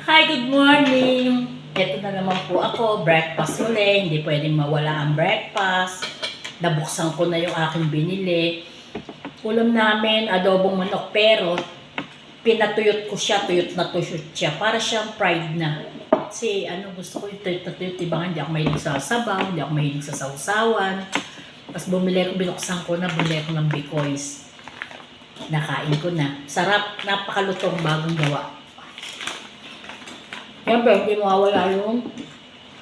Hi, good morning! Ito na naman po ako, breakfast uli. Hindi pwedeng mawala ang breakfast. Nabuksan ko na yung aking binili. Ulam namin, adobong manok, pero pinatuyot ko siya, tuyot na tuyot siya. Para siyang fried na. Kasi gusto ko yung tuyot na tuyot. Diba hindi ako mahilig sa sabaw, hindi ako mahilig sa sausawan. Tapos binuksan ko na, bumili ako ng bikoys. Nakain ko na. Sarap, napakalutong bagong gawa. Siyempre, hindi mawawala yung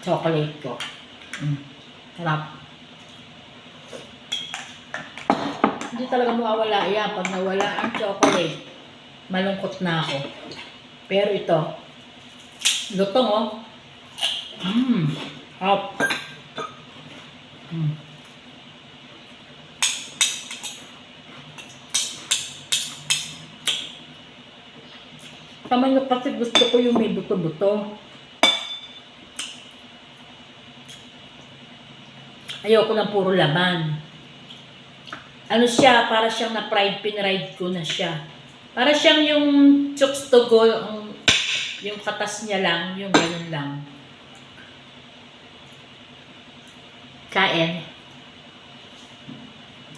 chocolate ko. Sarap. Hindi talaga mawawala yan. Pag nawala ang chocolate, malungkot na ako. Pero ito, lutong oh. Hop. Tama nyo kasi gusto ko yung may buto-buto. Ayoko ng puro laman. Ano siya, para siyang na-fried, pinride ko na siya. Para siyang yung chokes to go, yung katas niya lang, yung ganun lang. Kain.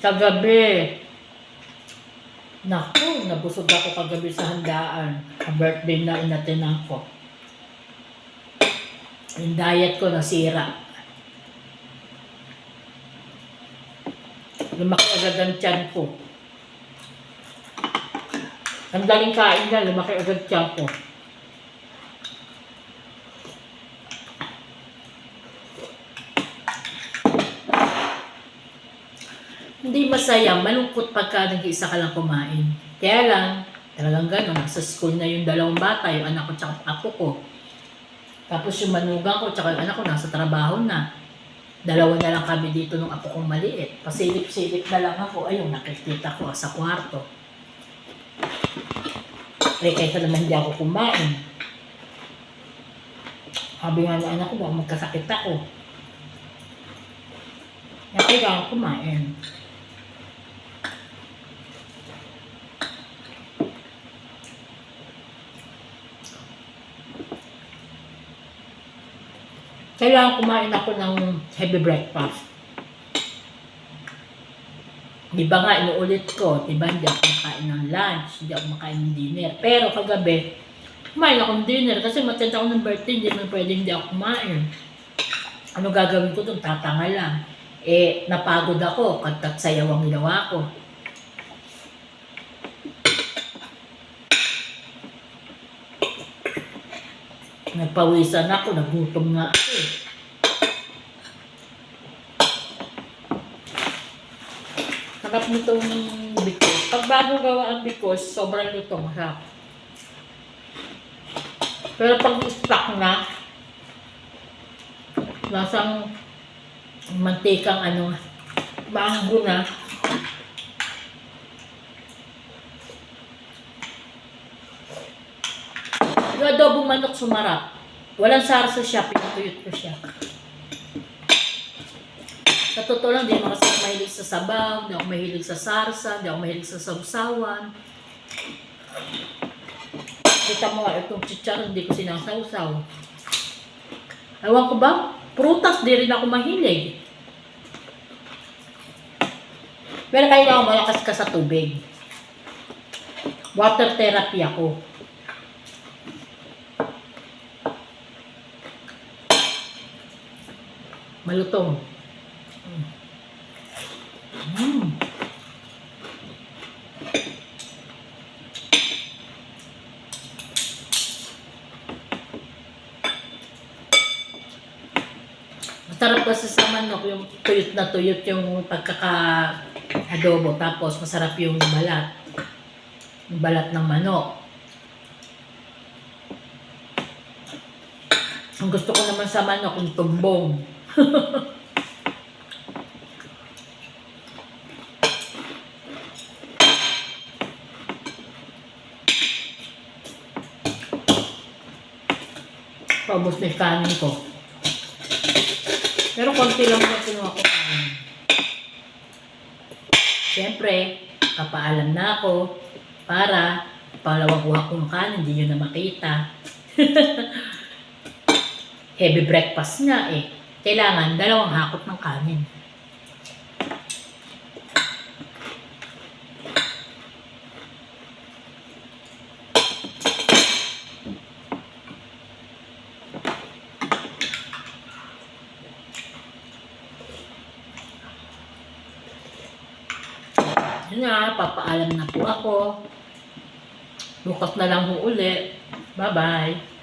Kagabi. Naku, nabusog ako kagabi sa handaan. Ang birthday na inatinan ko. Yung diet ko nasira. Lumaki agad ang tiyan ko. Ang daling kain na, lumaki agad tiyan ko. Hindi masaya, malungkot pagka nag-iisa ka lang kumain. Kaya lang, talagang gano'n, nasa school na yung dalawang bata, yung anak ko tsaka apo ko. Tapos yung manugang ko tsaka yung anak ko nasa trabaho na. Dalawa na lang kami dito nung apo kong maliit. Pasilip-silip na lang ako, ayun, nakikita ko sa kwarto. Eh, kaysa naman hindi ako kumain. Sabi nga ng anak ko, baka magkasakit ako. Kaya ako kumain. Kailangan kumain ako ng heavy breakfast. Di ba nga, inuulit ko, di ba hindi ako makain ng lunch, hindi ako makain ng dinner. Pero kagabi, kumain ako ng dinner kasi matend ako ng birthday, hindi man pwedeng hindi ako kumain. Ano gagawin ko doon? Tatanga lang. Eh, napagod ako, kantat sayaw ang ginawa ko. Nagpawisan ako, nagutom nga ako eh. Sarap nitong bikos. Pag bago gawa ang bikos, sobrang lutong. Masarap. Pero pag stock na, lasang mantikang maanggo na. Yung adobong manok sumarap. Walang sarsa siya, pinatuyot ko siya. Sa totoo lang, hindi naman kasi ako mahilig sa sabaw, hindi ako mahilig sa sarsa, hindi ako mahilig sa sausawan. Kita mo nga, itong chicharon, hindi ko sinasawsaw. Ewan ko ba? Prutas, di rin ako mahilig. Pero kailangan malakas ka sa tubig. Water therapy ako. Malutong. Masarap kasi sa manok, yung tuyot na tuyot yung pagkaka-adobo. Tapos masarap yung balat. Yung balat ng manok. Ang gusto ko naman sa manok, yung tumbong. Paubos na yung kanin ko. Pero konti lang na kinuha ko kanin. Siyempre, kapaalam na ako para pangalawa kuha kong kanin, hindi nyo na makita. Heavy breakfast nga eh. Kailangan 2 hakot ng kanin. Yun nga, papaalam na po ako. Bukas na lang ho ulit. Bye-bye.